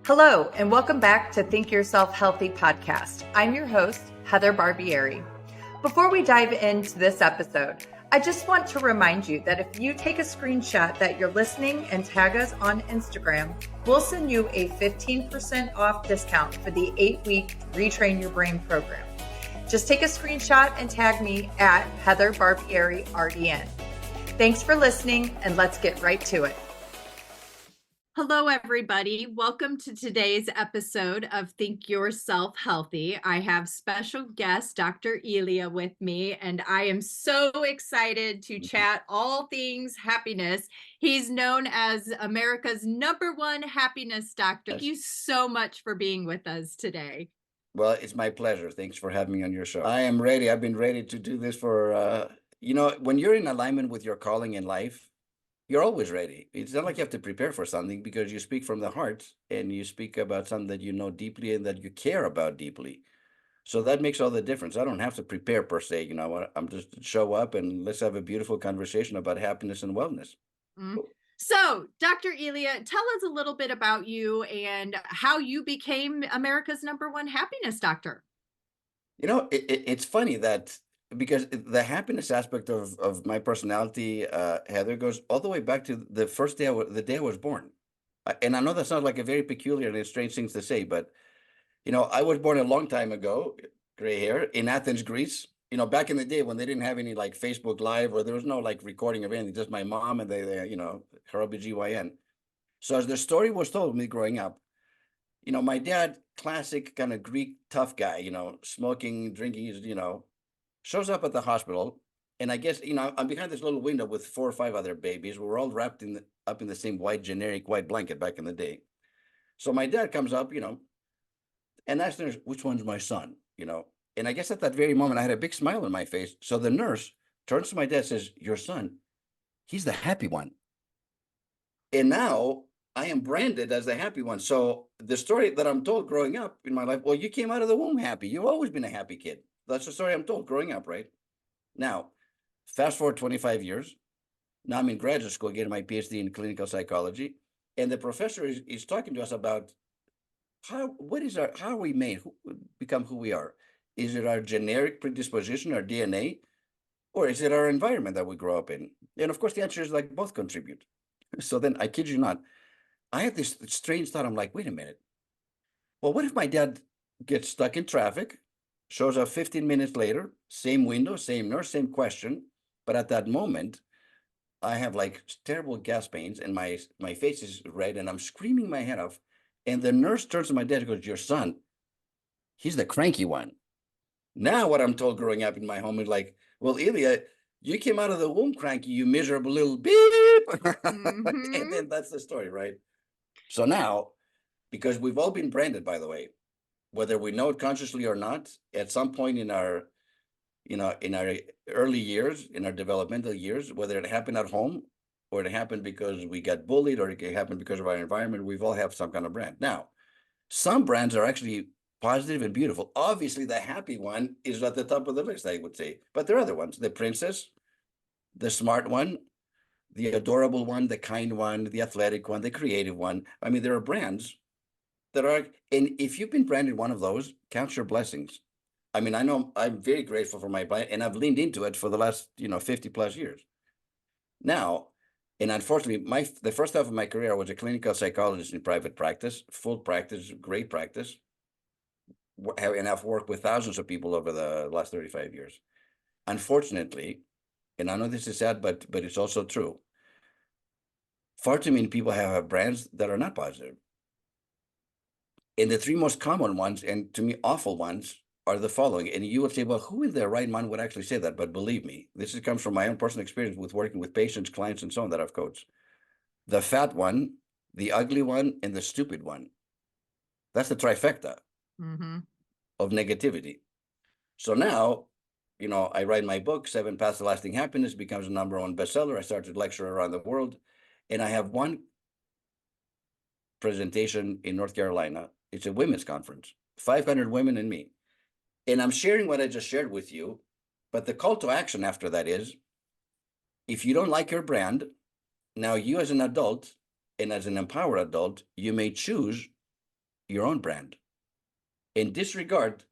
Hello, and welcome back to Think Yourself Healthy podcast. I'm your host, Heather Barbieri. Before we dive into this episode, I just want to remind you that if you take a screenshot that you're listening and tag us on Instagram, we'll send you a 15% off discount for the 8-week Retrain Your Brain program. Just take a screenshot and tag me at Heather Barbieri RDN. Thanks for listening, and let's get right to it. Hello, everybody. Welcome to today's episode of Think Yourself Healthy. I have special guest, Dr. Elia, with me, and I am so excited to chat all things happiness. He's known as America's #1 happiness doctor. Thank you so much for being with us today. Well, it's my pleasure. Thanks for having me on your show. I am ready. I've been ready to do this for, when you're in alignment with your calling in life, you're always ready. It's not like you have to prepare for something because you speak from the heart and you speak about something that you know deeply and that you care about deeply. So that makes all the difference. I don't have to prepare per se. I'm just show up and let's have a beautiful conversation about happiness and wellness. Mm-hmm. So, Dr. Elia, tell us a little bit about you and how you became America's #1 happiness doctor. It's funny that because the happiness aspect of my personality, Heather, goes all the way back to the first day, the day I was born. And I know that sounds like a very peculiar and strange thing to say, but, I was born a long time ago, gray hair, in Athens, Greece. Back in the day when they didn't have any like Facebook Live or there was no like recording of anything, just my mom and her OBGYN. So as the story was told me growing up, my dad, classic kind of Greek tough guy, smoking, drinking, shows up at the hospital. And I guess, I'm behind this little window with 4 or 5 other babies. We're all wrapped up in the same generic white blanket back in the day. So my dad comes up, and asks the nurse, which one's my son, And I guess at that very moment, I had a big smile on my face. So the nurse turns to my dad and says, your son, he's the happy one. And now I am branded as the happy one. So the story that I'm told growing up in my life, well, you came out of the womb happy. You've always been a happy kid. That's the story I'm told growing up, right? Now, fast forward 25 years. Now I'm in graduate school getting my PhD in clinical psychology. And the professor is talking to us about how are we made, become who we are? Is it our generic predisposition, our DNA, or is it our environment that we grow up in? And of course, the answer is like both contribute. So then, I kid you not, I had this strange thought. I'm like, wait a minute. Well, what if my dad gets stuck in traffic, shows up 15 minutes later, same window, same nurse, same question. But at that moment, I have like terrible gas pains and my face is red and I'm screaming my head off. And the nurse turns to my dad and goes, your son, he's the cranky one. Now what I'm told growing up in my home is like, well, Elia, you came out of the womb cranky, you miserable little beep. Mm-hmm. And then that's the story, right? So now, because we've all been branded, by the way, whether we know it consciously or not, at some point in our early years, in our developmental years, whether it happened at home or it happened because we got bullied or it happened because of our environment, we've all have some kind of brand. Now, some brands are actually positive and beautiful. Obviously, the happy one is at the top of the list, I would say. But there are other ones, the princess, the smart one, the adorable one, the kind one, the athletic one, the creative one. I mean, there are brands that are, and if you've been branded one of those, count your blessings. I mean, I know I'm very grateful for my brand, and I've leaned into it for the last, 50 plus years. Now, and unfortunately, the first half of my career, I was a clinical psychologist in private practice, full practice, great practice, and I've worked with thousands of people over the last 35 years. Unfortunately, and I know this is sad, but it's also true. Far too many people have brands that are not positive. And the 3 most common ones, and to me, awful ones, are the following. And you would say, well, who in their right mind would actually say that? But believe me, this comes from my own personal experience with working with patients, clients, and so on that I've coached. The fat one, the ugly one, and the stupid one. That's the trifecta of negativity. So now, I write my book, 7 Paths to Lasting Happiness, becomes a #1 bestseller. I started to lecture around the world. And I have one presentation in North Carolina. It's a women's conference, 500 women and me. And I'm sharing what I just shared with you, but the call to action after that is, if you don't like your brand, now you as an adult and as an empowered adult, you may choose your own brand and disregard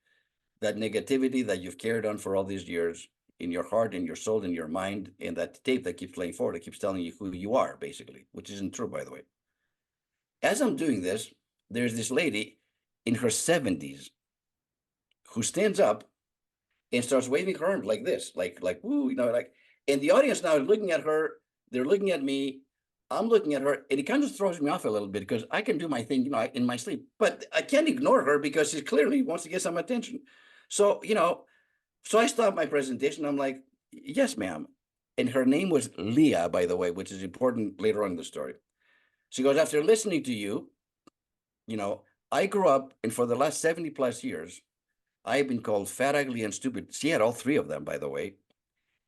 that negativity that you've carried on for all these years in your heart, in your soul, in your mind, and that tape that keeps playing forward, that keeps telling you who you are, basically, which isn't true, by the way. As I'm doing this, there's this lady in her 70s who stands up and starts waving her arms like this, like woo, like, and the audience now is looking at her, they're looking at me, I'm looking at her, and it kind of throws me off a little bit because I can do my thing, in my sleep, but I can't ignore her because she clearly wants to get some attention. So, so I stopped my presentation. I'm like, yes, ma'am. And her name was Leah, by the way, which is important later on in the story. She goes, after listening to you, I grew up, and for the last 70 plus years, I've been called fat, ugly, and stupid. She had all three of them, by the way,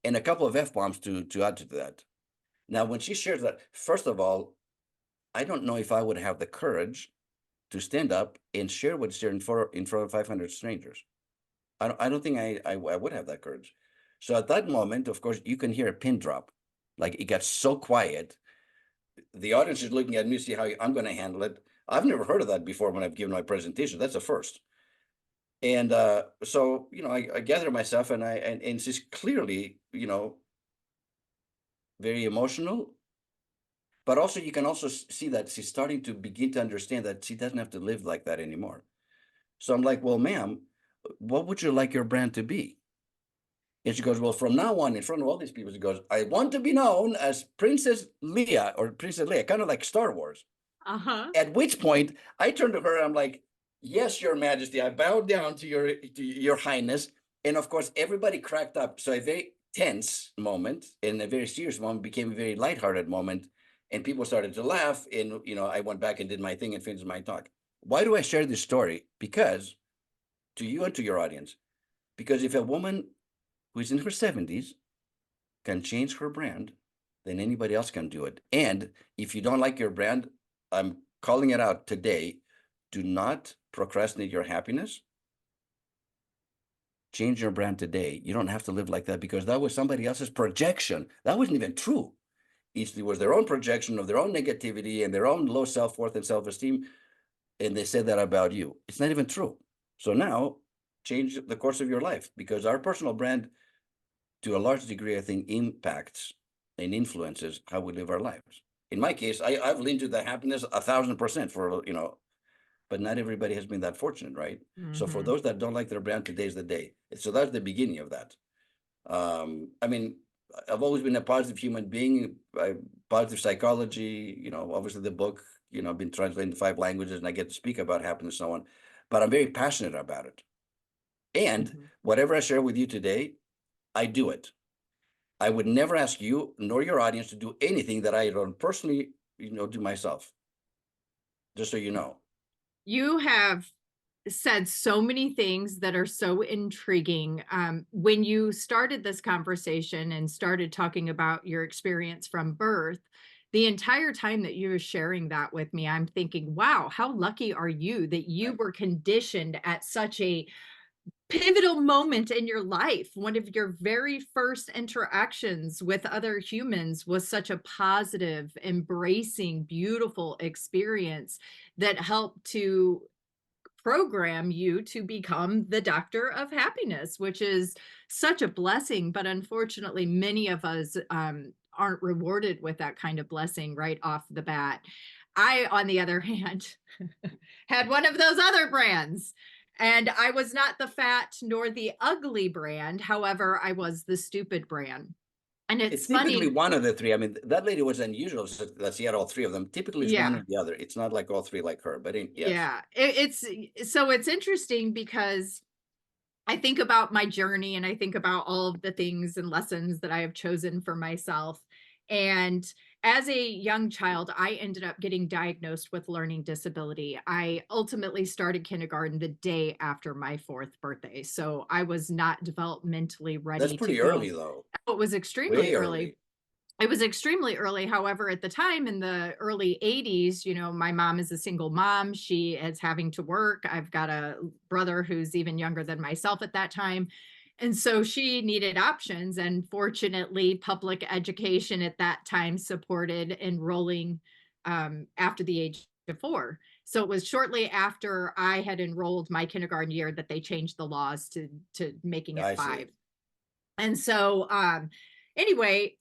and a couple of F-bombs to add to that. Now, when she shares that, first of all, I don't know if I would have the courage to stand up and share what's there in front of 500 strangers. I don't think I would have that courage. So at that moment, of course, you can hear a pin drop. Like, it got so quiet. The audience is looking at me to see how I'm going to handle it. I've never heard of that before when I've given my presentation. That's a first. And so, I gather myself, and she's clearly, very emotional. But also, you can also see that she's starting to begin to understand that she doesn't have to live like that anymore. So I'm like, well, ma'am, what would you like your brand to be? And she goes, well, from now on, in front of all these people, she goes, I want to be known as Princess Leia, or Princess Leia, kind of like Star Wars. Uh-huh. At which point, I turned to her and I'm like, yes, Your Majesty, I bow down to your Highness. And of course, everybody cracked up. So a very tense moment and a very serious moment became a very lighthearted moment. And people started to laugh. And, I went back and did my thing and finished my talk. Why do I share this story? Because, to you and to your audience, because if a woman who is in her 70s can change her brand, then anybody else can do it. And if you don't like your brand, I'm calling it out today. Do not procrastinate your happiness. Change your brand today. You don't have to live like that because that was somebody else's projection. That wasn't even true. It was their own projection of their own negativity and their own low self-worth and self-esteem. And they said that about you. It's not even true. So now change the course of your life, because our personal brand, to a large degree, I think, impacts and influences how we live our lives. In my case, I've leaned to the happiness 1,000% for, but not everybody has been that fortunate, right? So for those that don't like their brand, today's the day. So that's the beginning of that. I mean, I've always been a positive human being, positive psychology, obviously the book, I've been translated into 5 languages and I get to speak about happiness and so on, but I'm very passionate about it. And whatever I share with you today, I do it. I would never ask you nor your audience to do anything that I don't personally, do myself. Just so you know. You have said so many things that are so intriguing. When you started this conversation and started talking about your experience from birth, the entire time that you were sharing that with me, I'm thinking, wow, how lucky are you that you were conditioned at such a pivotal moment in your life. One of your very first interactions with other humans was such a positive, embracing, beautiful experience that helped to program you to become the doctor of happiness, which is such a blessing. But unfortunately, many of us aren't rewarded with that kind of blessing right off the bat. I, on the other hand, had one of those other brands. And I was not the fat nor the ugly brand. However, I was the stupid brand. And it's funny. Typically one of the three. I mean, that lady was unusual that she had all 3 of them. Typically, it's one or the other. It's not like all 3 like her, but yes. Yeah, it's interesting because I think about my journey and I think about all of the things and lessons that I have chosen for myself. And as a young child, I ended up getting diagnosed with learning disability. I ultimately started kindergarten the day after my 4th birthday. So I was not developmentally ready That's to pretty go. early, though. It was extremely Way early. It was extremely early. However, at the time in the early 80s, my mom is a single mom. She is having to work. I've got a brother who's even younger than myself at that time. And so she needed options. And fortunately, public education at that time supported enrolling after the age to 4. So it was shortly after I had enrolled my kindergarten year that they changed the laws to making I it 5. see. And so anyway,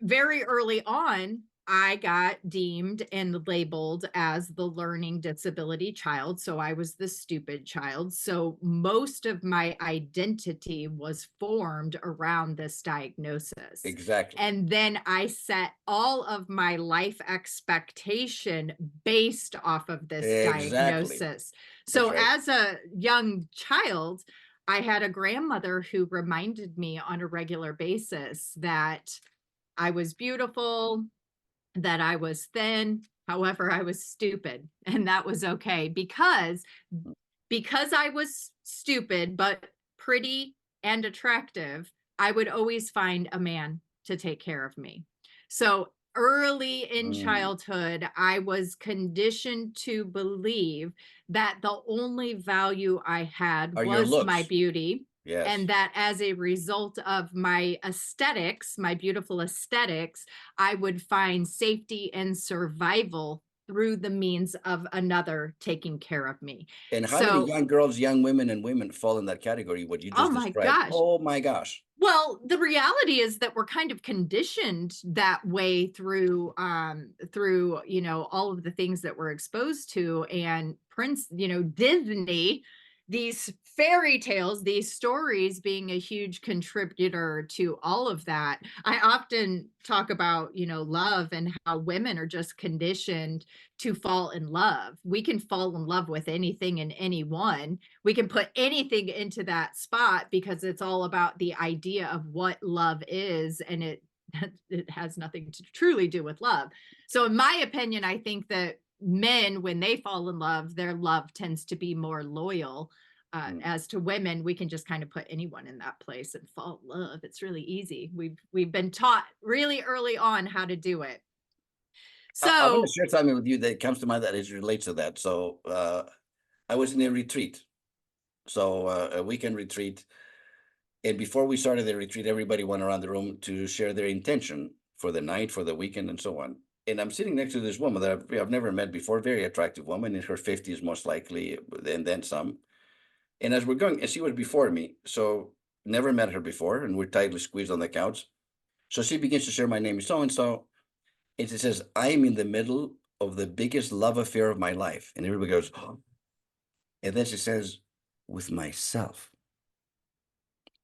very early on, I got deemed and labeled as the learning disability child. So I was the stupid child. So most of my identity was formed around this diagnosis. Exactly. And then I set all of my life expectation based off of this Exactly. diagnosis. That's So right. as a young child, I had a grandmother who reminded me on a regular basis that I was beautiful, that I was thin, however, I was stupid, and that was okay because I was stupid but pretty and attractive, I would always find a man to take care of me. So early in Mm. childhood, I was conditioned to believe that the only value I had Are your was my looks. beauty, and Yes. that as a result of my aesthetics, my beautiful aesthetics, I would find safety and survival through the means of another taking care of me. And how many So, young girls, young women, and women fall in that category, what you oh just my described? gosh. Oh my gosh. Well, the reality is that we're kind of conditioned that way through, all of the things that we're exposed to, and Disney, these fairy tales, these stories being a huge contributor to all of that. I often talk about, love and how women are just conditioned to fall in love. We can fall in love with anything and anyone. We can put anything into that spot because it's all about the idea of what love is, and it has nothing to truly do with love. So in my opinion, I think that men, when they fall in love, their love tends to be more loyal. Mm. As to women, we can just kind of put anyone in that place and fall in love. It's really easy. We've been taught really early on how to do it. I want to So share something with you that comes to mind that is relates to that. So I was in a retreat, so a weekend retreat, and before we started the retreat, everybody went around the room to share their intention for the night, for the weekend, and so on. And I'm sitting next to this woman that I've never met before, very attractive woman in her 50s, most likely, and then some. And as we're going, and she was before me, so never met her before, and we're tightly squeezed on the couch. So she begins to share my name is so and so, and she says, "I am in the middle of the biggest love affair of my life," and everybody goes, "Oh." And then she says, "With myself."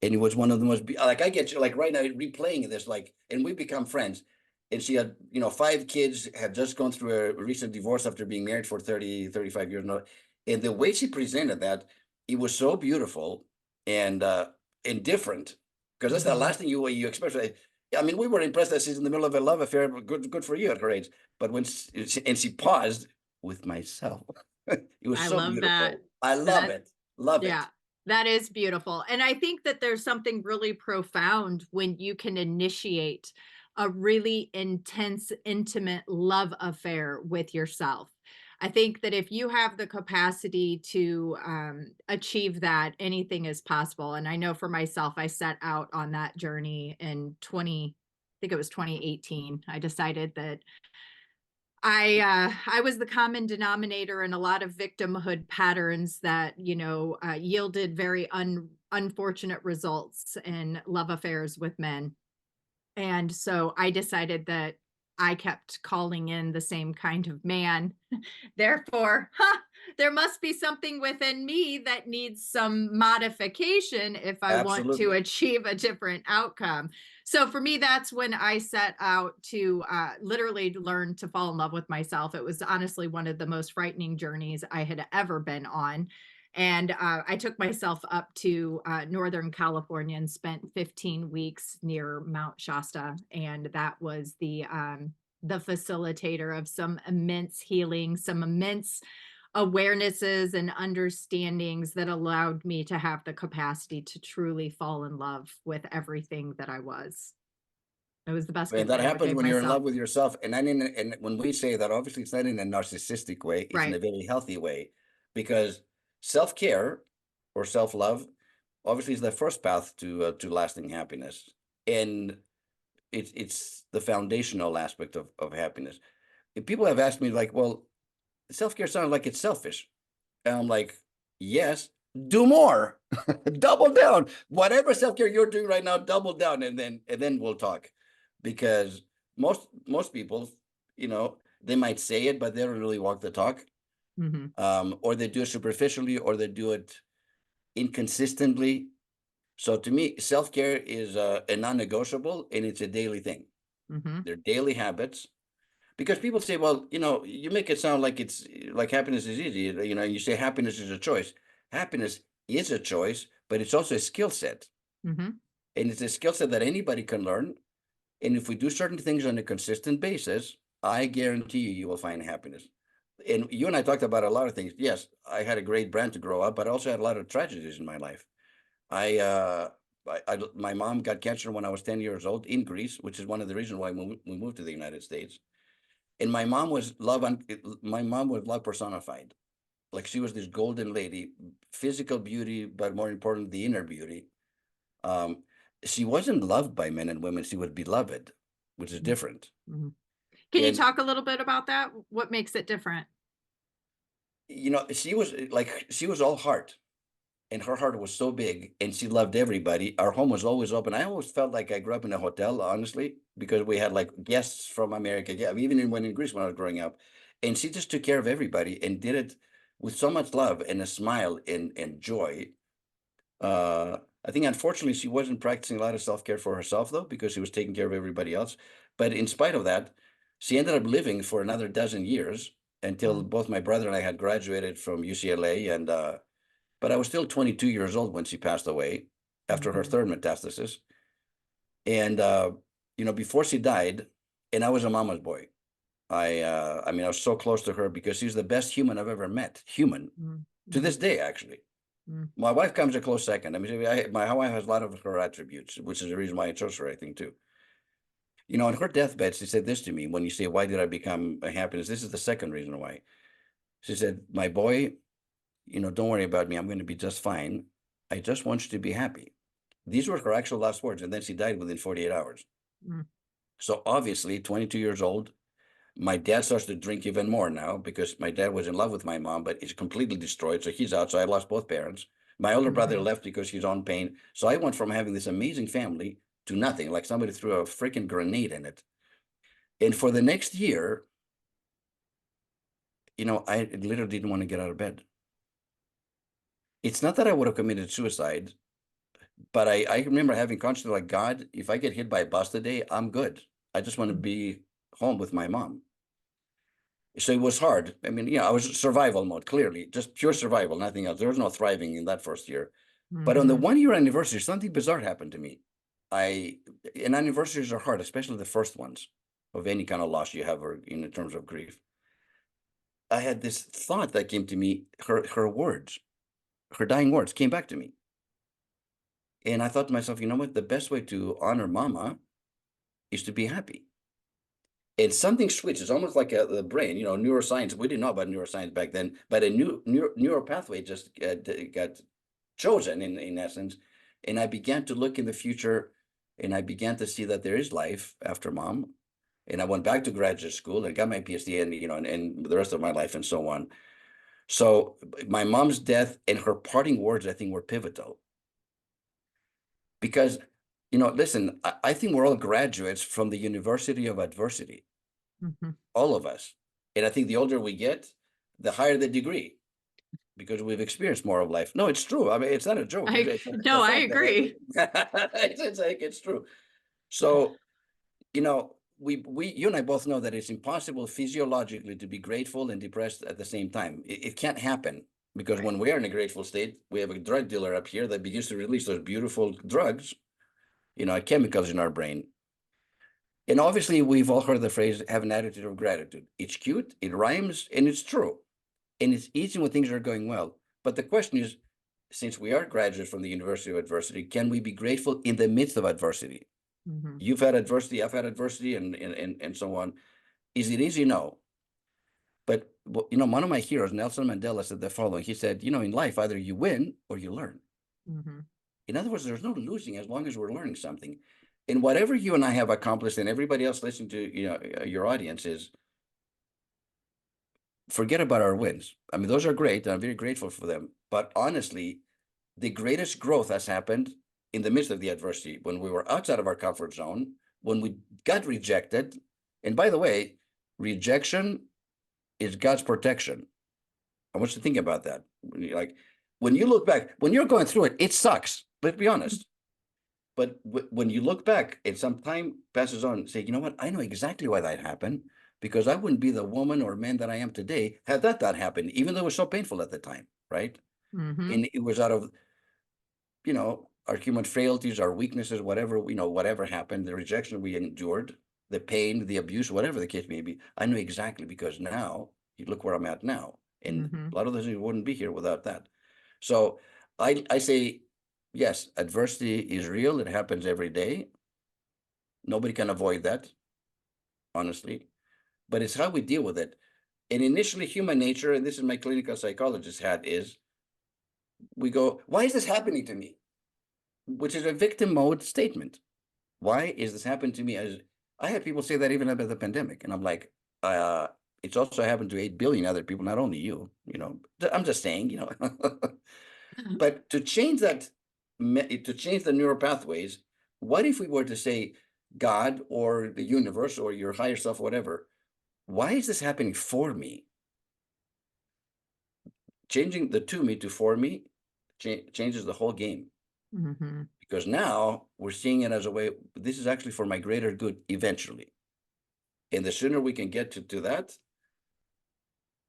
And it was one of the most like I get you like right now replaying this like, and we become friends. And she had 5 kids, had just gone through a recent divorce after being married for 30-35 years now. And the way she presented that, it was so beautiful and different, because that's the mhm, last thing you expect. I mean, we were impressed that she's in the middle of a love affair, but good for you at her age. But when she paused, "With myself." It was I so love that. beautiful. I love That it. Love Yeah, it. that is beautiful. And I think that there's something really profound when you can initiate a really intense, intimate love affair with yourself. I think that if you have the capacity to achieve that, anything is possible. And I know for myself, I set out on that journey in I think it was 2018. I decided that I was the common denominator in a lot of victimhood patterns that yielded very unfortunate results in love affairs with men. And so I decided that I kept calling in the same kind of man. Therefore, there must be something within me that needs some modification if I want to Absolutely. achieve a different outcome. So for me, that's when I set out to literally learn to fall in love with myself. It was honestly one of the most frightening journeys I had ever been on. And I took myself up to Northern California and spent 15 weeks near Mount Shasta. And that was the facilitator of some immense healing, some immense awarenesses and understandings that allowed me to have the capacity to truly fall in love with everything that I was. It was the best And gift that I ever happens gave when you're in myself. love with yourself. And when we say that, obviously it's not in a narcissistic way, it's in a Right. very healthy way, because self-care or self-love obviously is the first path to lasting happiness. And it's the foundational aspect of happiness. If people have asked me like, well, self-care sounds like it's selfish. And I'm like, yes, do more, double down. Whatever self-care you're doing right now, double down, and then we'll talk. Because most people, they might say it, but they don't really walk the talk. Or they do it superficially, or they do it inconsistently. So to me, self-care is a non-negotiable, and it's a daily thing. They're daily habits. Because people say, well, you make it sound like it's like happiness is easy. You say happiness is a choice. Happiness is a choice, but it's also a skill set. And it's a skill set that anybody can learn. And if we do certain things on a consistent basis, I guarantee you will find happiness. And you and I talked about a lot of things. Yes, I had a great brand to grow up, but I also had a lot of tragedies in my life. My mom got cancer when I was 10 years old in Greece, which is one of the reasons why we moved to the United States. And my mom was love personified. Like, she was this golden lady, physical beauty, but more important, the inner beauty. She wasn't loved by men and women. She was beloved, which is different. Can you talk a little bit about that? What makes it different? She was all heart, and her heart was so big, and she loved everybody. Our home was always open. I always felt like I grew up in a hotel, honestly, because we had like guests from America. Yeah, even in Greece when I was growing up, and she just took care of everybody and did it with so much love and a smile and joy. I think, unfortunately, she wasn't practicing a lot of self-care for herself, though, because she was taking care of everybody else. But in spite of that, she ended up living for another dozen years until both my brother and I had graduated from UCLA. And but I was still 22 years old when she passed away after her third metastasis. And before she died, and I was a mama's boy. I was so close to her because she's the best human I've ever met. Human to this day, actually. My wife comes a close second. I mean, my wife has a lot of her attributes, which is the reason why I chose her, I think, too. On her deathbed, she said this to me. When you say, why did I become a happiness? This is the second reason why. She said, my boy, don't worry about me. I'm going to be just fine. I just want you to be happy. These were her actual last words. And then she died within 48 hours. So obviously, 22 years old, my dad starts to drink even more now because my dad was in love with my mom, but he's completely destroyed. So he's out. So I lost both parents. My older brother left because he's on pain. So I went from having this amazing family to nothing, like somebody threw a freaking grenade in it. And for the next year, I literally didn't want to get out of bed. It's not that I would have committed suicide, but I remember having consciously like, God, if I get hit by a bus today, I'm good. I just want to be home with my mom. So it was hard. I mean, I was survival mode, clearly, just pure survival, nothing else. There was no thriving in that first year. But on the 1-year anniversary, something bizarre happened to me. And anniversaries are hard, especially the first ones of any kind of loss you have, or in terms of grief. I had this thought that came to me, her words, her dying words came back to me. And I thought to myself, you know what? The best way to honor mama is to be happy. And something switches, almost like the brain, neuroscience. We didn't know about neuroscience back then, but a new neural pathway just got chosen in essence. And I began to look in the future, and I began to see that there is life after mom. And I went back to graduate school and got my PhD, and the rest of my life and so on. So my mom's death and her parting words, I think, were pivotal. Because, listen, I think we're all graduates from the University of Adversity. All of us. And I think the older we get, the higher the degree, because we've experienced more of life. No, it's true. I mean, it's not a joke. No, I agree. It's true. So, you and I both know that it's impossible physiologically to be grateful and depressed at the same time. It can't happen, because when we are in a grateful state, we have a drug dealer up here that begins to release those beautiful drugs, chemicals in our brain. And obviously, we've all heard the phrase, have an attitude of gratitude. It's cute, it rhymes, and it's true. And it's easy when things are going well. But the question is, since we are graduates from the University of Adversity, can we be grateful in the midst of adversity? You've had adversity, I've had adversity, and so on. Is it easy? No. But, one of my heroes, Nelson Mandela, said the following. He said, in life, either you win or you learn. In other words, there's no losing as long as we're learning something. And whatever you and I have accomplished, and everybody else listening to your audience, is forget about our wins. I mean, those are great. And I'm very grateful for them. But honestly, the greatest growth has happened in the midst of the adversity, when we were outside of our comfort zone, when we got rejected. And by the way, rejection is God's protection. I want you to think about that. Like, when you look back, when you're going through it, it sucks. Let's be honest. But when you look back and some time passes on, say, you know what? I know exactly why that happened, because I wouldn't be the woman or man that I am today had that happened, even though it was so painful at the time, right? Mm-hmm. And it was out of, our human frailties, our weaknesses, whatever, whatever happened, the rejection we endured, the pain, the abuse, whatever the case may be. I know exactly, because now you look where I'm at now. And Mm-hmm. a lot of those things wouldn't be here without that. So I say, yes, adversity is real. It happens every day. Nobody can avoid that, honestly. But it's how we deal with it. And initially, human nature, and this is my clinical psychologist hat, is we go, why is this happening to me? Which is a victim mode statement. Why is this happening to me? As I had people say that even about the pandemic, and I'm like, it's also happened to 8 billion other people, not only you. I'm just saying, But to change that, to change the neural pathways, what if we were to say, God or the universe or your higher self, whatever, why is this happening for me? Changing the to me to for me changes the whole game. Mm-hmm. Because now we're seeing it as a way, this is actually for my greater good eventually. And the sooner we can get to that,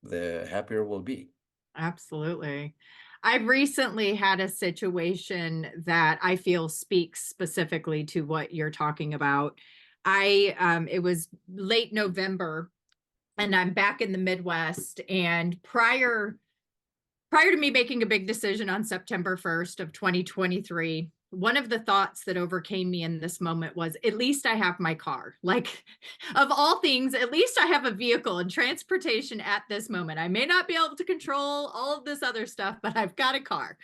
the happier we'll be. Absolutely. I've recently had a situation that I feel speaks specifically to what you're talking about. It was late November, and I'm back in the Midwest. And prior to me making a big decision on September 1st of 2023, one of the thoughts that overcame me in this moment was, at least I have my car. Like, of all things, at least I have a vehicle and transportation at this moment. I may not be able to control all of this other stuff, but I've got a car.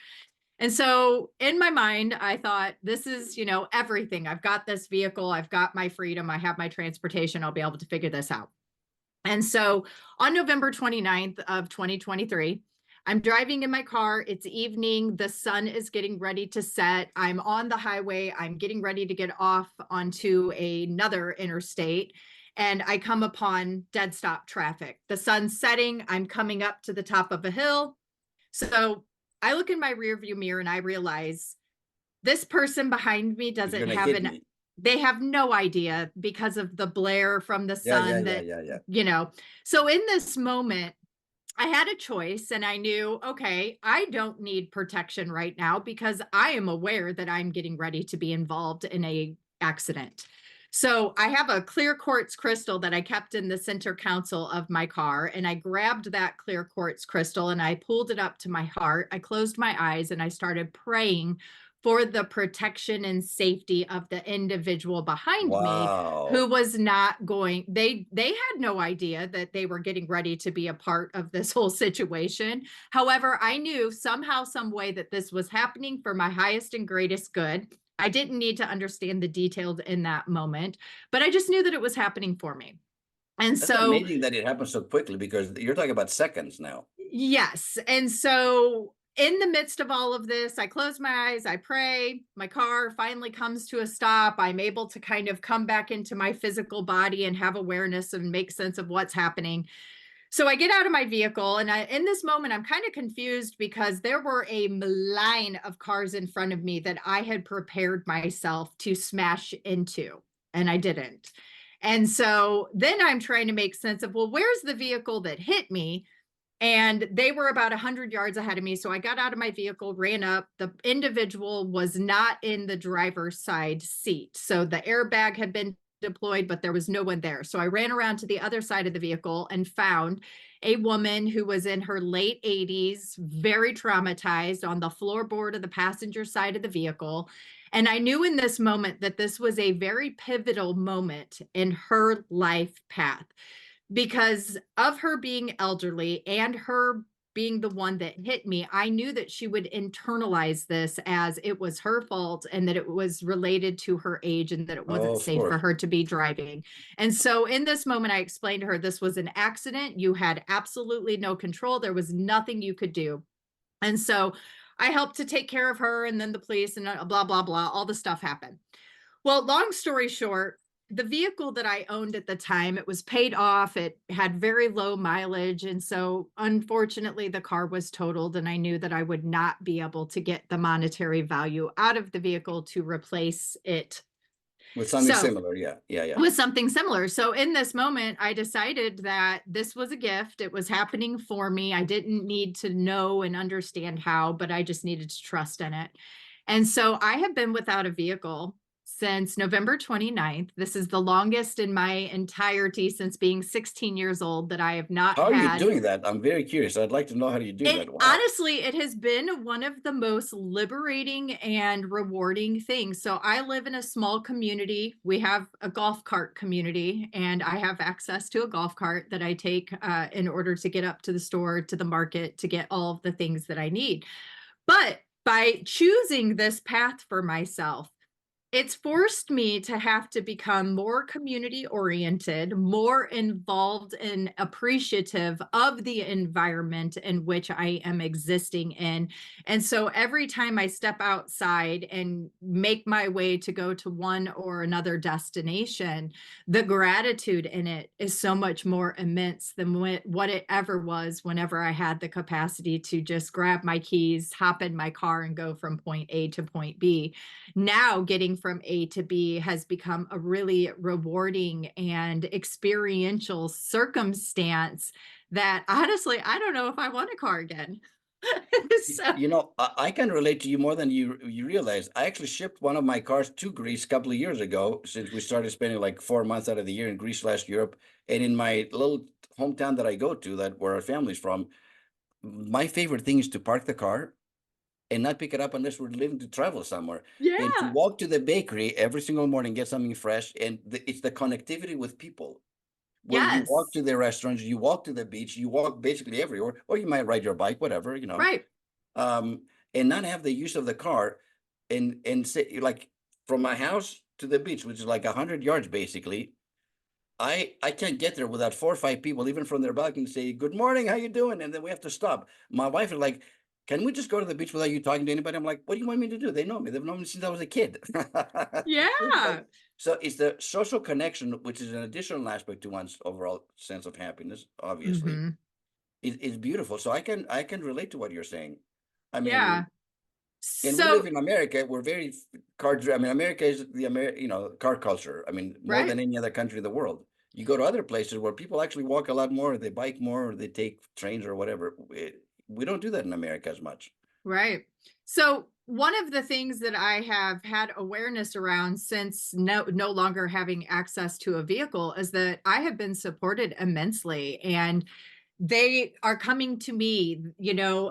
And so in my mind, I thought, this is, everything. I've got this vehicle. I've got my freedom. I have my transportation. I'll be able to figure this out. And so on November 29th of 2023, I'm driving in my car. It's evening. The sun is getting ready to set. I'm on the highway. I'm getting ready to get off onto another interstate. And I come upon dead stop traffic. The sun's setting. I'm coming up to the top of a hill. So I look in my rearview mirror and I realize this person behind me doesn't have they have no idea, because of the glare from the sun So in this moment, I had a choice, and I knew, okay, I don't need protection right now, because I am aware that I'm getting ready to be involved in a accident. So I have a clear quartz crystal that I kept in the center console of my car, and I grabbed that clear quartz crystal and I pulled it up to my heart. I closed my eyes and I started praying for the protection and safety of the individual behind me, who was not going, they had no idea that they were getting ready to be a part of this whole situation. However, I knew somehow, some way, that this was happening for my highest and greatest good. I didn't need to understand the details in that moment, but I just knew that it was happening for me. And That's amazing that it happens so quickly, because you're talking about seconds now. Yes. And so in the midst of all of this, I close my eyes, I pray, my car finally comes to a stop. I'm able to kind of come back into my physical body and have awareness and make sense of what's happening. So I get out of my vehicle, and in this moment, I'm kind of confused, because there were a line of cars in front of me that I had prepared myself to smash into, and I didn't. And so then I'm trying to make sense of, well, where's the vehicle that hit me? And they were about 100 yards ahead of me. So I got out of my vehicle, ran up. The individual was not in the driver's side seat. So the airbag had been deployed, but there was no one there. So I ran around to the other side of the vehicle and found a woman who was in her late 80s, very traumatized, on the floorboard of the passenger side of the vehicle. And I knew in this moment that this was a very pivotal moment in her life path, because of her being elderly and her being the one that hit me, I knew that she would internalize this as it was her fault and that it was related to her age and that it wasn't Oh, of safe for course. her to be driving. And so in this moment, I explained to her, this was an accident. You had absolutely no control. There was nothing you could do. And so I helped to take care of her, and then the police and blah, blah, blah, all the stuff happened. Well, long story short, the vehicle that I owned at the time, it was paid off. It had very low mileage. And so unfortunately, the car was totaled, and I knew that I would not be able to get the monetary value out of the vehicle to replace it. With something So similar, yeah. with something similar. So in this moment, I decided that this was a gift. It was happening for me. I didn't need to know and understand how, but I just needed to trust in it. And so I have been without a vehicle since November 29th. This is the longest in my entirety since being 16 years old that I have not How are you had. doing that? I'm very curious. I'd like to know how you do that. Wow. Honestly, it has been one of the most liberating and rewarding things. So I live in a small community. We have a golf cart community, and I have access to a golf cart that I take in order to get up to the store, to the market, to get all of the things that I need. But by choosing this path for myself, it's forced me to have to become more community oriented, more involved and appreciative of the environment in which I am existing in. And so every time I step outside and make my way to go to one or another destination, the gratitude in it is so much more immense than what it ever was whenever I had the capacity to just grab my keys, hop in my car, and go from point A to point B. Now getting from A to B has become a really rewarding and experiential circumstance that honestly, I don't know if I want a car again. So, You know, I can relate to you more than you realize. I actually shipped one of my cars to Greece a couple of years ago, since we started spending like 4 months out of the year in Greece/Europe. And in my little hometown that I go to, that where our family's from, my favorite thing is to park the car and not pick it up unless we're leaving to travel somewhere. And to yeah. walk to the bakery every single morning, get something fresh. And it's the connectivity with people. Where you walk Yes. to the restaurants, you walk to the beach, you walk basically everywhere, or you might ride your bike, whatever, Right. and not have the use of the car, and say, like, from my house to the beach, which is like 100 yards basically. I can't get there without 4 or 5 people, even from their balcony, say, "Good morning, how you doing?" And then we have to stop. My wife is like, "Can we just go to the beach without you talking to anybody?" I'm like, "What do you want me to do? They know me. They've known me since I was a kid." Yeah. So it's the social connection, which is an additional aspect to one's overall sense of happiness, obviously. Hmm. It's beautiful. So I can relate to what you're saying. I Yeah. mean, and we live So, in America. We're very I mean, America is the car culture. I mean, more right. than any other country in the world. You go to other places where people actually walk a lot more, they bike more, or they take trains or whatever. We don't do that in America as much. Right. So one of the things that I have had awareness around since no longer having access to a vehicle is that I have been supported immensely, and they are coming to me,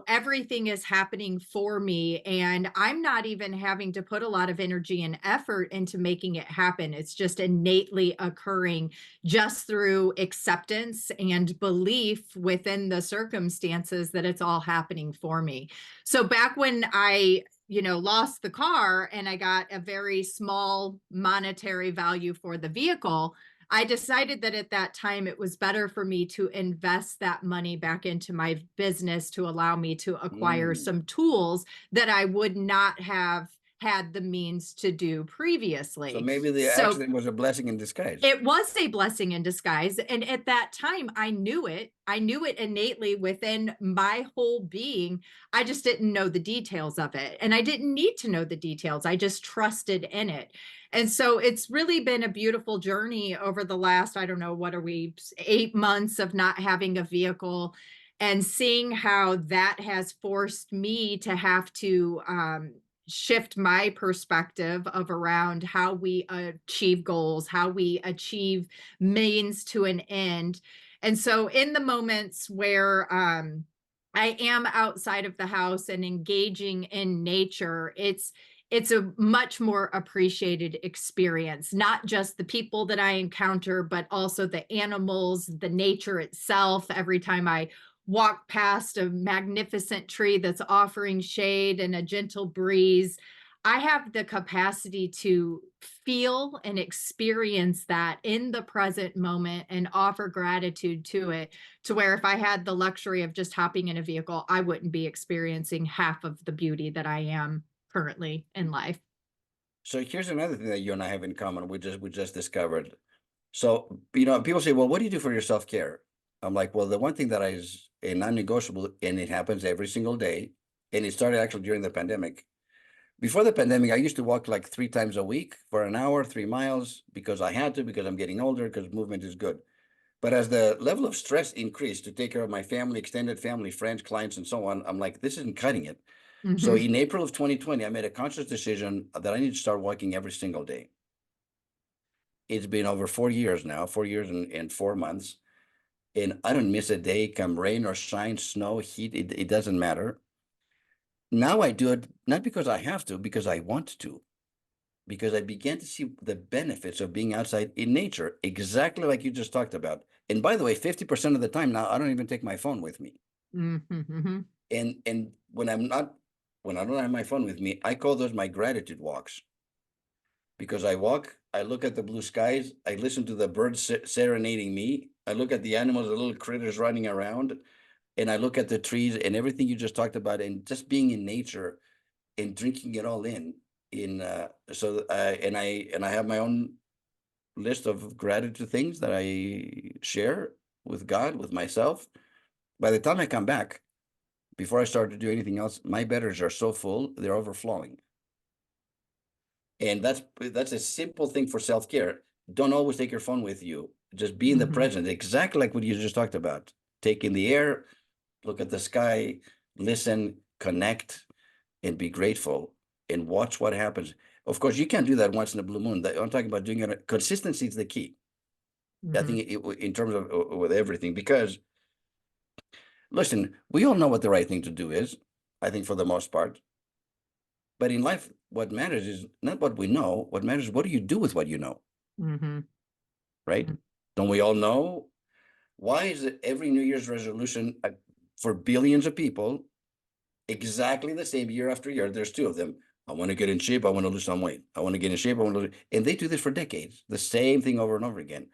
everything is happening for me, and I'm not even having to put a lot of energy and effort into making it happen. It's just innately occurring just through acceptance and belief within the circumstances that it's all happening for me. So back when I lost the car and I got a very small monetary value for the vehicle, I decided that at that time it was better for me to invest that money back into my business to allow me to acquire Mm. some tools that I would not have had the means to do So previously. maybe the So accident was a blessing in disguise. it was a blessing in disguise. And at that time, I knew it. I knew it innately within my whole being. I just didn't know the details of it. And I didn't need to know the details. I just trusted in it. And so it's really been a beautiful journey over the last, I don't know, what are we, 8 months of not having a vehicle, and seeing how that has forced me to have to shift my perspective of around how we achieve goals, how we achieve means to an end. And so in the moments where I am outside of the house and engaging in nature, it's a much more appreciated experience, not just the people that I encounter, but also the animals, the nature itself. Every time I walk past a magnificent tree that's offering shade and a gentle breeze. I have the capacity to feel and experience that in the present moment and offer gratitude to it, to where if I had the luxury of just hopping in a vehicle, I wouldn't be experiencing half of the beauty that I am currently in life. So here's another thing that you and I have in common. We just discovered. So, people say, well, what do you do for your self-care? I'm like, well, the one thing that is a non-negotiable, and it happens every single day, and it started actually during the pandemic. Before the pandemic, I used to walk like 3 times a week for an hour, 3 miles, because I had to, because I'm getting older, because movement is good. But as the level of stress increased to take care of my family, extended family, friends, clients, and so on, I'm like, this isn't cutting it. So Mhm. in April of 2020, I made a conscious decision that I need to start walking every single day. It's been over 4 years now, 4 years and 4 months. And I don't miss a day, come rain or shine, snow, heat, it doesn't matter. Now I do it not because I have to, because I want to, because I began to see the benefits of being outside in nature, exactly like you just talked about. And by the way, 50% of the time now, I don't even take my phone with me. Mhm. And when I don't have my phone with me, I call those my gratitude walks. Because I walk, I look at the blue skies, I listen to the birds serenading me, I look at the animals, the little critters running around, and I look at the trees and everything you just talked about, and just being in nature and drinking it all in. And I have my own list of gratitude things that I share with God, with myself. By the time I come back, before I start to do anything else, my batteries are so full, they're overflowing. And that's a simple thing for self-care. Don't always take your phone with you. Just be in the Mhm. present, exactly like what you just talked about. Take in the air, look at the sky, listen, connect, and be grateful, and watch what happens. Of course, you can't do that once in a blue moon. I'm talking about doing it. Consistency is the key. I Mhm. think in terms of with everything, because listen, we all know what the right thing to do is, I think, for the most part. But in life, what matters is not what we know. What matters is what do you do with what you know, Mhm. right? Don't we all know? Why is it every New Year's resolution for billions of people exactly the same year after year? There's two of them. I want to get in shape. I want to lose some weight. I want to get in shape. I want to lose. And they do this for decades, the same thing over and over again.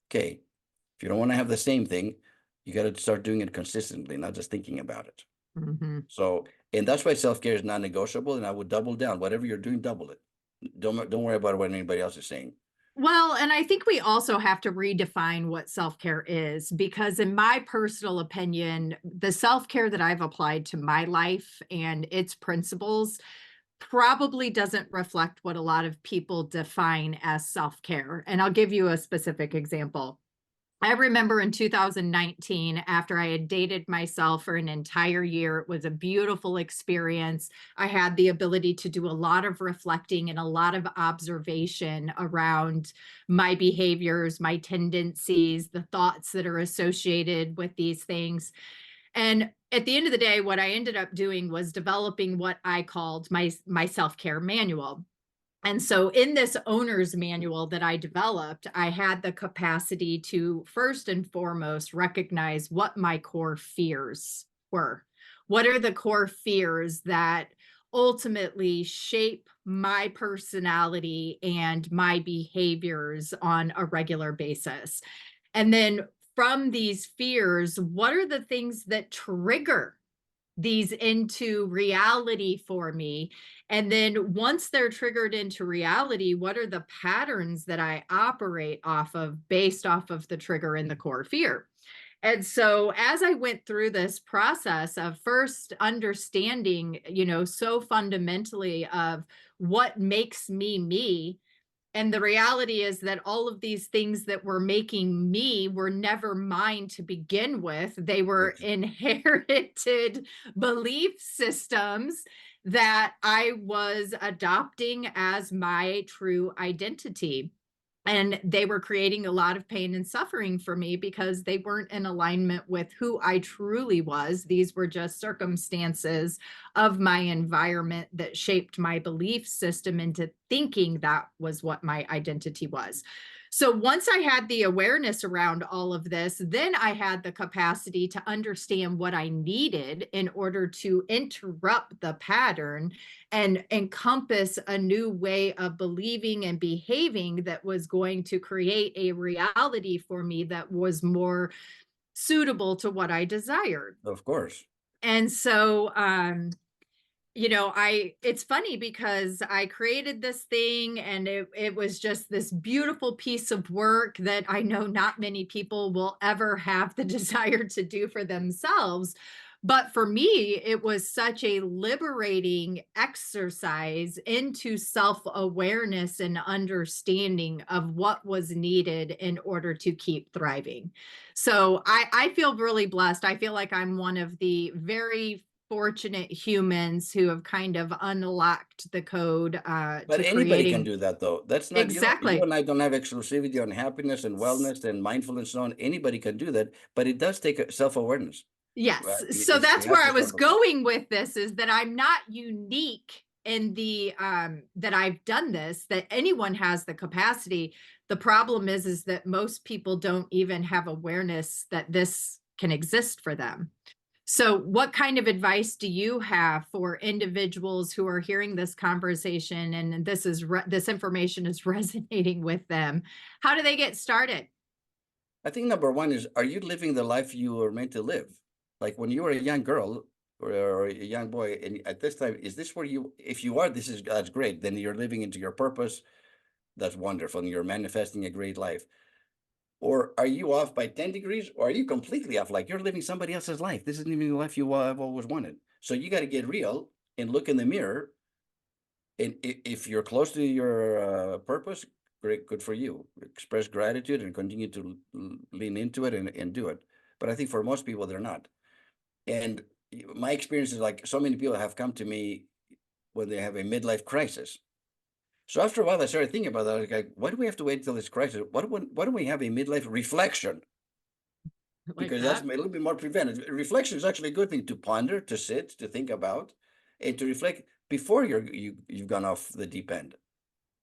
Okay. If you don't want to have the same thing, you got to start doing it consistently, not just thinking about it. Mhm. So, and that's why self-care is non-negotiable. And I would double down. Whatever you're doing, double it. Don't worry about what anybody else is saying. Well, and I think we also have to redefine what self-care is, because in my personal opinion, the self-care that I've applied to my life and its principles probably doesn't reflect what a lot of people define as self-care. And I'll give you a specific example. I remember in 2019, after I had dated myself for an entire year, it was a beautiful experience. I had the ability to do a lot of reflecting and a lot of observation around my behaviors, my tendencies, the thoughts that are associated with these things. And at the end of the day, what I ended up doing was developing what I called my self-care manual. And so in this owner's manual that I developed, I had the capacity to first and foremost recognize what my core fears were. What are the core fears that ultimately shape my personality and my behaviors on a regular basis? And then from these fears, what are the things that trigger these into reality for me? And then once they're triggered into reality, what are the patterns that I operate off of based off of the trigger in the core fear? And so as I went through this process of first understanding, so fundamentally of what makes me me, and the reality is that all of these things that were making me were never mine to begin with. They were inherited belief systems that I was adopting as my true identity. And they were creating a lot of pain and suffering for me because they weren't in alignment with who I truly was. These were just circumstances of my environment that shaped my belief system into thinking that was what my identity was. So once I had the awareness around all of this, then I had the capacity to understand what I needed in order to interrupt the pattern and encompass a new way of believing and behaving that was going to create a reality for me that was more suitable to what I desired. Of course. And so, it's funny because I created this thing and it was just this beautiful piece of work that I know not many people will ever have the desire to do for themselves. But for me, it was such a liberating exercise into self-awareness and understanding of what was needed in order to keep thriving. So I feel really blessed. I feel like I'm one of the very fortunate humans who have kind of unlocked the code But to anybody can creating. do that, though. That's not, you Exactly. and I don't have exclusivity on happiness and wellness and mindfulness and so on. Anybody can do that, but it does take self-awareness. Yes. So It that's has where I to was start with that. going with this, is that I'm not unique in the that I've done this, that anyone has the capacity. The problem is that most people don't even have awareness that this can exist for them. So what kind of advice do you have for individuals who are hearing this conversation and this information is resonating with them? How do they get started? I think number one is, are you living the life you were meant to live? Like when you were a young girl or a young boy, and at this time, is this where if you are, that's great. Then you're living into your purpose. That's wonderful. And you're manifesting a great life. Or are you off by 10 degrees? Or are you completely off? Like you're living somebody else's life. This isn't even the life you have always wanted. So you got to get real and look in the mirror. And if you're close to your purpose, great, good for you. Express gratitude and continue to lean into it and do it. But I think for most people, they're not. And my experience is like so many people have come to me when they have a midlife crisis. So after a while, I started thinking about that. I was like, why do we have to wait until this crisis? Why don't we have a midlife reflection? Like Because that's a that. little bit more preventive. Reflection is actually a good thing to ponder, to sit, to think about, and to reflect before you've gone off the deep end.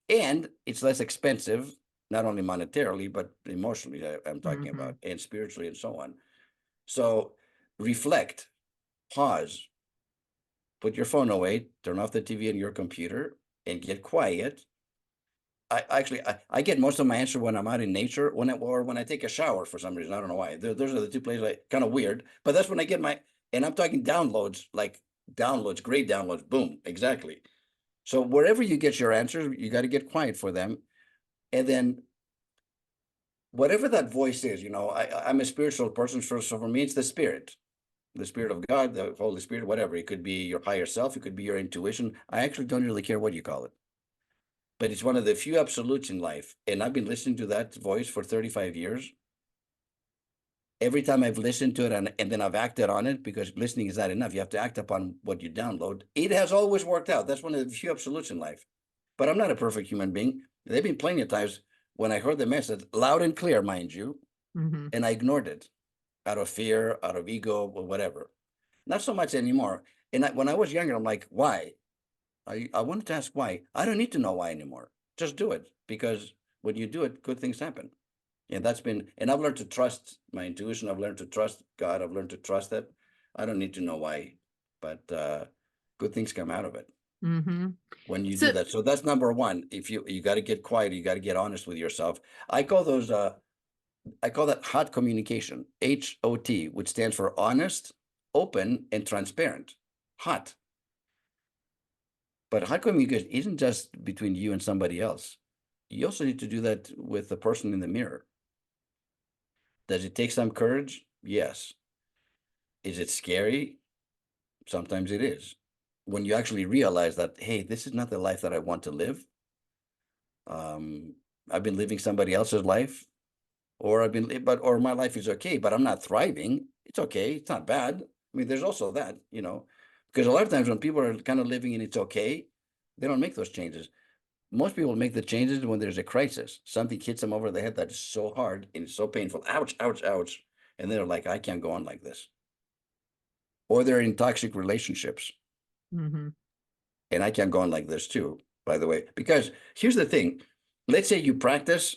And it's less expensive, not only monetarily, but emotionally, I'm talking about, and spiritually and so on. So reflect, pause, put your phone away, turn off the TV and your computer, and get quiet. I get most of my answer when I'm out in nature, or when I take a shower for some reason. I don't know why. Those are the two places kind of weird, but that's when I get and I'm talking downloads, like downloads, great downloads. Boom, exactly. So wherever you get your answers, you got to get quiet for them. And then whatever that voice is, I'm a spiritual person. So for me, it's the spirit of God, the Holy Spirit, whatever. It could be your higher self. It could be your intuition. I actually don't really care what you call it. But it's one of the few absolutes in life. And I've been listening to that voice for 35 years. Every time I've listened to it and then I've acted on it, because listening is not enough. You have to act upon what you download. It has always worked out. That's one of the few absolutes in life. But I'm not a perfect human being. There have been plenty of times when I heard the message, loud and clear, mind you, and I ignored it out of fear, out of ego, or whatever. Not so much anymore. And when I was younger, I'm like, why? I wanted to ask why. I don't need to know why anymore. Just do it, because when you do it, good things happen. And I've learned to trust my intuition. I've learned to trust God. I've learned to trust that. I don't need to know why, but good things come out of it when you do So that. So that's number one. If you got to get quiet, you got to get honest with yourself. I call that hot communication, HOT, which stands for honest, open, and transparent. Hot. But hot communication isn't just between you and somebody else. You also need to do that with the person in the mirror. Does it take some courage? Yes. Is it scary? Sometimes it is. When you actually realize that, hey, this is not the life that I want to live. I've been living somebody else's life, or my life is okay, but I'm not thriving. It's okay. It's not bad. I mean, there's also that, because a lot of times when people are kind of living in it's okay, they don't make those changes. Most people make the changes when there's a crisis. Something hits them over the head that is so hard and it's so painful. Ouch, ouch, ouch. And they're like, I can't go on like this. Or they're in toxic relationships. And I can't go on like this too, by the way. Because here's the thing. Let's say you practice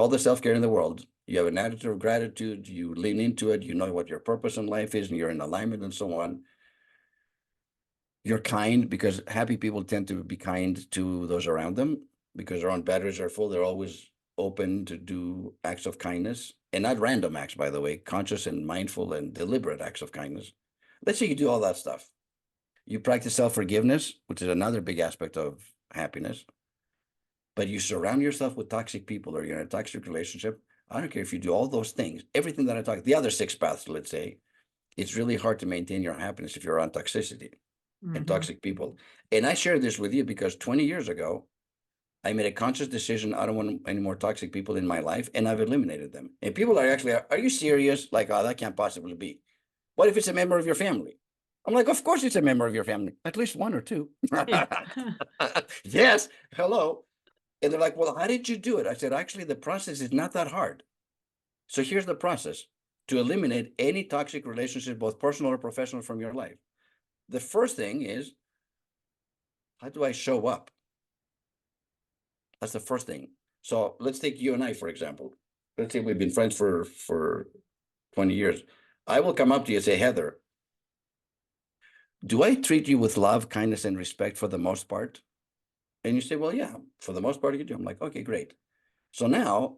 all the self-care in the world, you have an attitude of gratitude, you lean into it, you know what your purpose in life is, and you're in alignment and so on. You're kind, because happy people tend to be kind to those around them because their own batteries are full. They're always open to do acts of kindness, and not random acts, by the way, conscious and mindful and deliberate acts of kindness. Let's say you do all that stuff. You practice self-forgiveness, which is another big aspect of happiness. But you surround yourself with toxic people, or you're in a toxic relationship. I don't care if you do all those things, everything that I talked, the other 6 paths, let's say, it's really hard to maintain your happiness if you're around toxicity and toxic people. And I share this with you because 20 years ago, I made a conscious decision. I don't want any more toxic people in my life, and I've eliminated them. And people are actually, are you serious? Like, oh, that can't possibly be. What if it's a member of your family? I'm like, of course it's a member of your family, at least 1 or 2. Yes, hello. And they're like, well, how did you do it? I said, actually, the process is not that hard. So here's the process to eliminate any toxic relationship, both personal or professional, from your life. The first thing is, how do I show up? That's the first thing. So let's take you and I, for example. Let's say we've been friends for 20 years. I will come up to you and say, Heather, do I treat you with love, kindness, and respect for the most part? And you say, well, yeah, for the most part you do. I'm like, okay, great. So now,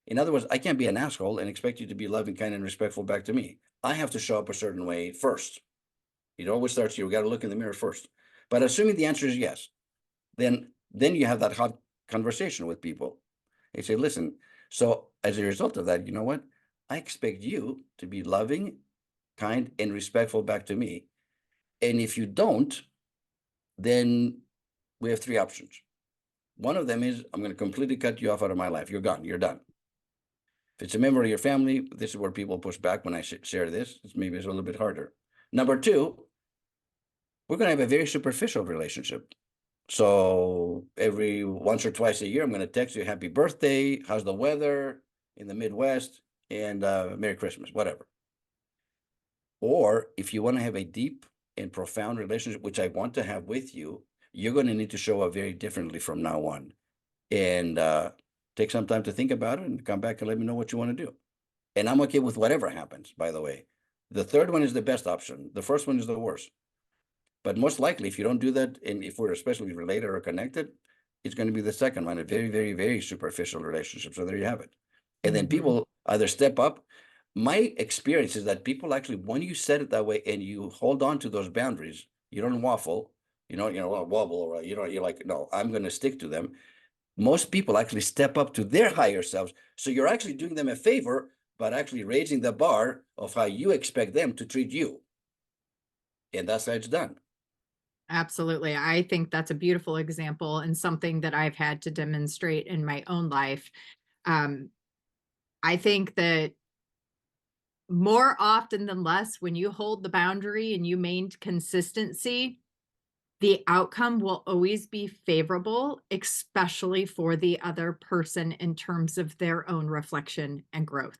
in other words, I can't be an asshole and expect you to be loving, kind, and respectful back to me. I have to show up a certain way first. It always starts here. We got to look in the mirror first. But assuming the answer is yes, then you have that hot conversation with people. They say, listen, so as a result of that, you know what? I expect you to be loving, kind, and respectful back to me. And if you don't, then we have 3 options. One of them is, I'm going to completely cut you off out of my life. You're gone. You're done. If it's a member of your family, this is where people push back when I share this. Maybe it's a little bit harder. Number 2, we're going to have a very superficial relationship. So every once or twice a year, I'm going to text you, happy birthday, how's the weather in the Midwest, and Merry Christmas, whatever. Or if you want to have a deep and profound relationship, which I want to have with you, you're going to need to show up very differently from now on. And take some time to think about it and come back and let me know what you want to do. And I'm okay with whatever happens, by the way. The third one is the best option. The first one is the worst. But most likely, if you don't do that, and if we're especially related or connected, it's going to be the second one, a very, very, very superficial relationship. So there you have it. And then people either step up. My experience is that people actually, when you set it that way and you hold on to those boundaries, you don't waffle, wobble, or you're like, no, I'm going to stick to them. Most people actually step up to their higher selves. So you're actually doing them a favor, but actually raising the bar of how you expect them to treat you. And that's how it's done. Absolutely. I think that's a beautiful example and something that I've had to demonstrate in my own life. I think that more often than less, when you hold the boundary and you maintain consistency, the outcome will always be favorable, especially for the other person in terms of their own reflection and growth.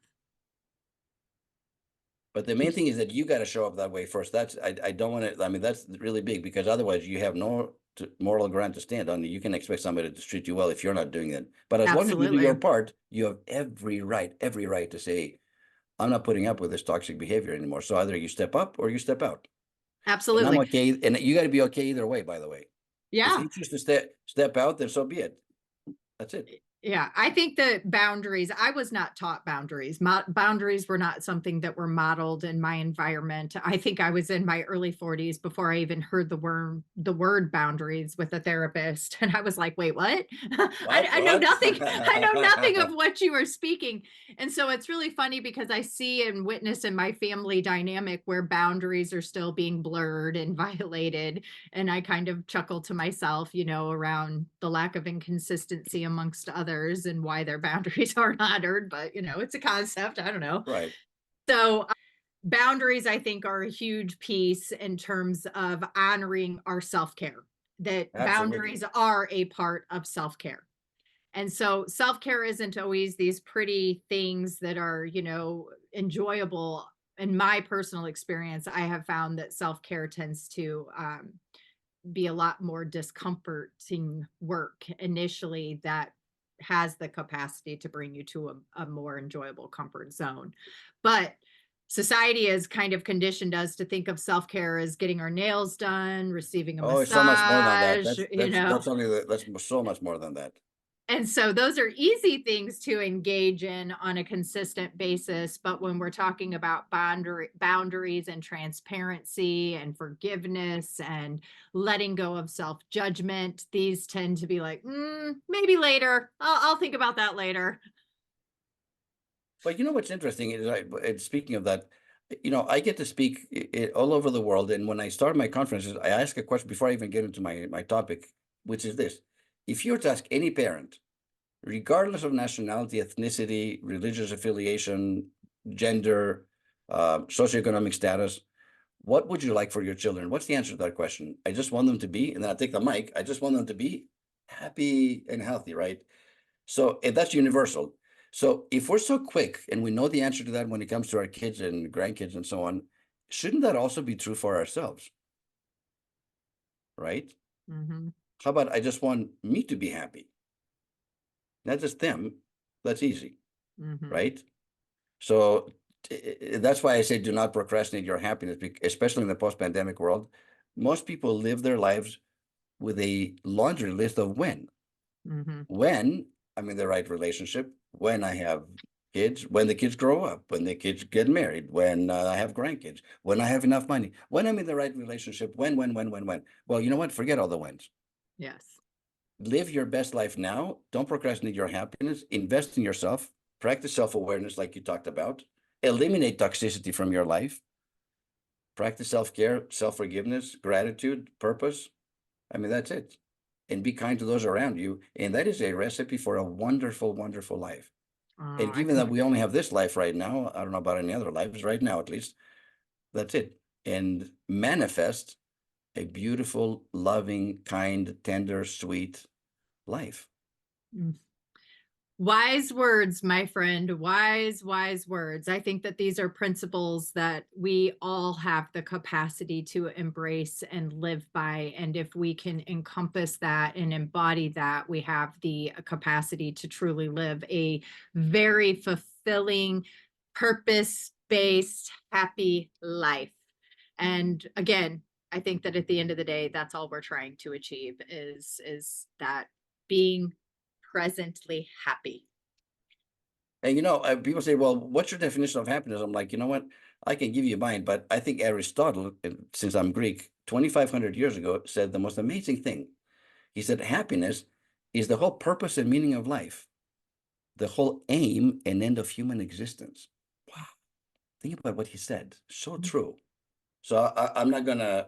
But the main thing is that you got to show up that way first. I don't want to, I mean, that's really big, because otherwise you have no moral ground to stand on. You can expect somebody to treat you well if you're not doing it. But as long as you do your part, you have every right to say, I'm not putting up with this toxic behavior anymore. So either you step up or you step out. Absolutely. And I'm okay. And you got to be okay either way, by the way. Yeah. If you choose to step out, then so be it. That's it. Yeah, I think that boundaries, I was not taught boundaries. Boundaries were not something that were modeled in my environment. I think I was in my early 40s before I even heard the word boundaries with a therapist. And I was like, wait, what? I know nothing. I know nothing of what you are speaking. And so it's really funny because I see and witness in my family dynamic where boundaries are still being blurred and violated. And I kind of chuckle to myself, around the lack of inconsistency amongst others and why their boundaries aren't honored, but it's a concept. I don't know. Right. So boundaries, I think, are a huge piece in terms of honoring our self-care, that boundaries are a part of self-care. And so self-care isn't always these pretty things that are, enjoyable. In my personal experience, I have found that self-care tends to be a lot more discomforting work initially, that has the capacity to bring you to a more enjoyable comfort zone. But society has kind of conditioned us to think of self-care as getting our nails done, receiving a Oh, it's so much more than that. massage, you know. That's so much more than that. And so those are easy things to engage in on a consistent basis. But when we're talking about boundaries and transparency and forgiveness and letting go of self-judgment, these tend to be like, maybe later. I'll think about that later. But you know what's interesting is, and speaking of that, I get to speak all over the world. And when I start my conferences, I ask a question before I even get into my topic, which is this. If you were to ask any parent, regardless of nationality, ethnicity, religious affiliation, gender, socioeconomic status, what would you like for your children? What's the answer to that question? I just want them to be, and then I take the mic, I just want them to be happy and healthy, right? So that's universal. So if we're so quick and we know the answer to that when it comes to our kids and grandkids and so on, shouldn't that also be true for ourselves? Right? Mm-hmm. How about I just want me to be happy? Not just them. That's easy. Mm-hmm. Right? So that's why I say do not procrastinate your happiness, especially in the post-pandemic world. Most people live their lives with a laundry list of when. Mm-hmm. When I'm in the right relationship, when I have kids, when the kids grow up, when the kids get married, when I have grandkids, when I have enough money, when I'm in the right relationship, when. Well, you know what? Forget all the whens. Yes. Live your best life now. Don't procrastinate your happiness. Invest in yourself. Practice self-awareness like you talked about. Eliminate toxicity from your life. Practice self-care, self-forgiveness, gratitude, purpose. I mean, that's it. And be kind to those around you. And that is a recipe for a wonderful, wonderful life. And given that we only have this life right now, I don't know about any other lives right now, at least, that's it. And manifest a beautiful, loving, kind, tender, sweet life. Wise words, my friend. Wise words. I think that these are principles that we all have the capacity to embrace and live by. And if we can encompass that and embody that, we have the capacity to truly live a very fulfilling, purpose-based, happy life. And again, I think that at the end of the day, that's all we're trying to achieve is that being presently happy. And people say, well, what's your definition of happiness? I'm like, you know what? I can give you mine, but I think Aristotle, since I'm Greek, 2,500 years ago, said the most amazing thing. He said, happiness is the whole purpose and meaning of life, the whole aim and end of human existence. Wow. Think about what he said. So true. So I'm not going to,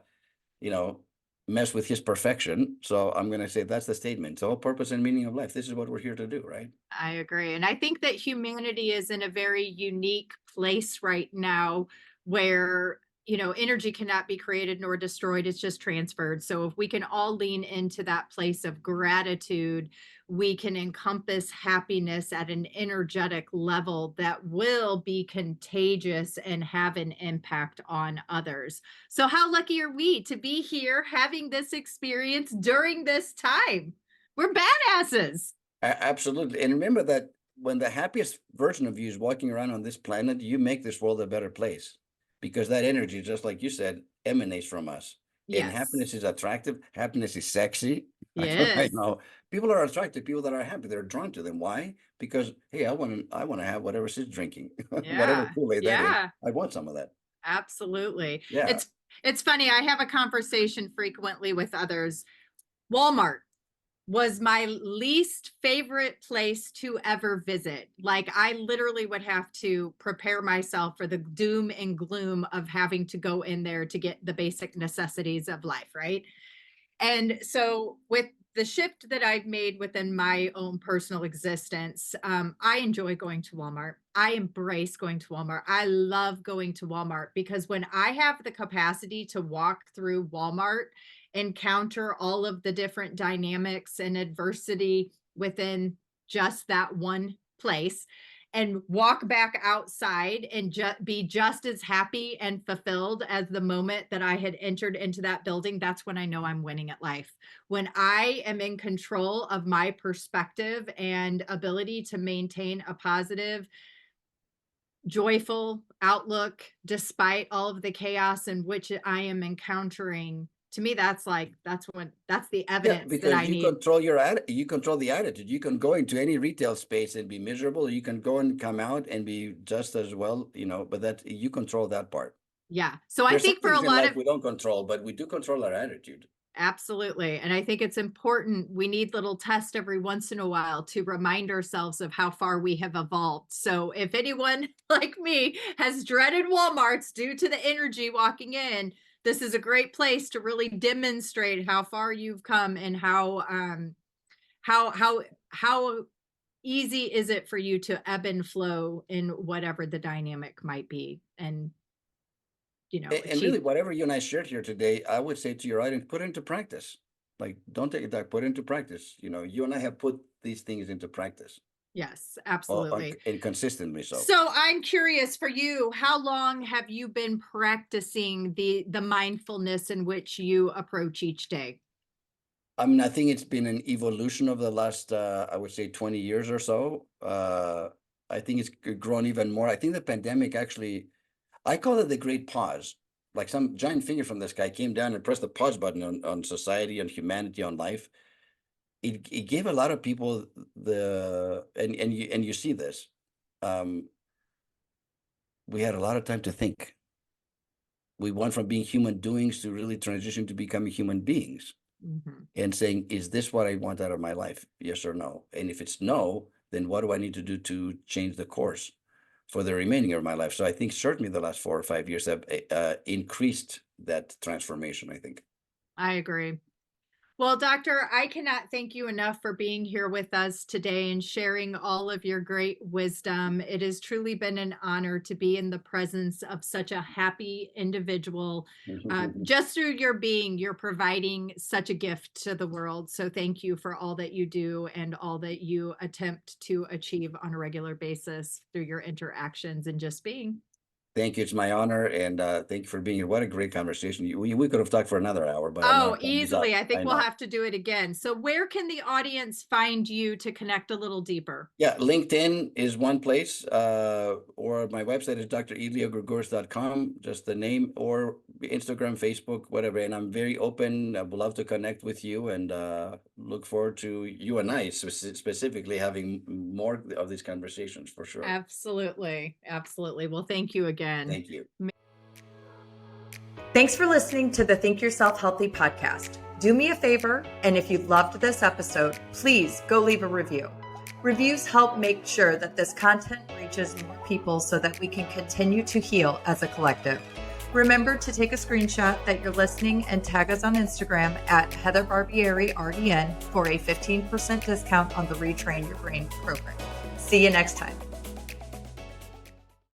mess with his perfection. So I'm going to say that's the statement. The whole purpose and meaning of life. This is what we're here to do, right? I agree. And I think that humanity is in a very unique place right now where, energy cannot be created nor destroyed. It's just transferred. So if we can all lean into that place of gratitude, we can encompass happiness at an energetic level that will be contagious and have an impact on others. So how lucky are we to be here having this experience during this time? We're badasses. Absolutely. And remember that when the happiest version of you is walking around on this planet, you make this world a better place because that energy, just like you said, emanates from us. Yes. And happiness is attractive. Happiness is sexy. Yes. I know people are attracted. People that are happy, they're drawn to them. Why? Because, hey, I want to have whatever she's drinking, whatever Kool-Aid that is. I want some of that. Absolutely. Yeah. It's funny. I have a conversation frequently with others. Walmart was my least favorite place to ever visit. Like I literally would have to prepare myself for the doom and gloom of having to go in there to get the basic necessities of life, right? And so with the shift that I've made within my own personal existence, I enjoy going to Walmart. I embrace going to Walmart. I love going to Walmart because when I have the capacity to walk through Walmart, encounter all of the different dynamics and adversity within just that one place, and walk back outside and be just as happy and fulfilled as the moment that I had entered into that building, that's when I know I'm winning at life. When I am in control of my perspective and ability to maintain a positive, joyful outlook despite all of the chaos in which I am encountering, to me, that's the evidence that because I you need. control you control the attitude. You can go into any retail space and be miserable, or you can go and come out and be just as well, but that you control that part. Yeah. So I There's some think for a things in lot life of, we don't control, but we do control our attitude. absolutely. And I think it's important. We need little tests every once in a while to remind ourselves of how far we have evolved. So if anyone like me has dreaded Walmarts due to the energy walking in, this is a great place to really demonstrate how far you've come and how easy is it for you to ebb and flow in whatever the dynamic might be, and And really, whatever you and I shared here today, I would say to your audience, put into practice. Like, don't take it back, put into practice. You and I have put these things into practice. Yes, absolutely. And consistently so. So I'm curious for you, how long have you been practicing the mindfulness in which you approach each day? I mean, I think it's been an evolution of the last, I would say 20 years or so. I think it's grown even more. I think the pandemic actually, I call it the great pause. Like some giant finger from the sky came down and pressed the pause button on society, on humanity, on life. It gave a lot of people and you see this. We had a lot of time to think. We went from being human doings to really transition to becoming human beings. Mm-hmm. And saying, is this what I want out of my life? Yes or no? And if it's no, then what do I need to do to change the course for the remaining of my life? So I think certainly the last 4 or 5 years have increased that transformation, I think. I agree. Well, Doctor, I cannot thank you enough for being here with us today and sharing all of your great wisdom. It has truly been an honor to be in the presence of such a happy individual. Just through your being, you're providing such a gift to the world. So thank you for all that you do and all that you attempt to achieve on a regular basis through your interactions and just being. Thank you. It's my honor. And thank you for being here. What a great conversation. We could have talked for another hour, but oh, easily. I think we'll have to do it again. So where can the audience find you to connect a little deeper? Yeah, LinkedIn is one place, or my website is dreliagourgouris.com, just the name, or Instagram, Facebook, whatever. And I'm very open. I would love to connect with you, and look forward to you and I specifically having more of these conversations for sure. Absolutely. Absolutely. Well, thank you again. Thank you. Thanks for listening to the Think Yourself Healthy podcast. Do me a favor, and if you loved this episode, please go leave a review. Reviews help make sure that this content reaches more people so that we can continue to heal as a collective. Remember to take a screenshot that you're listening and tag us on Instagram at Heather Barbieri RDN for a 15% discount on the Retrain Your Brain program. See you next time.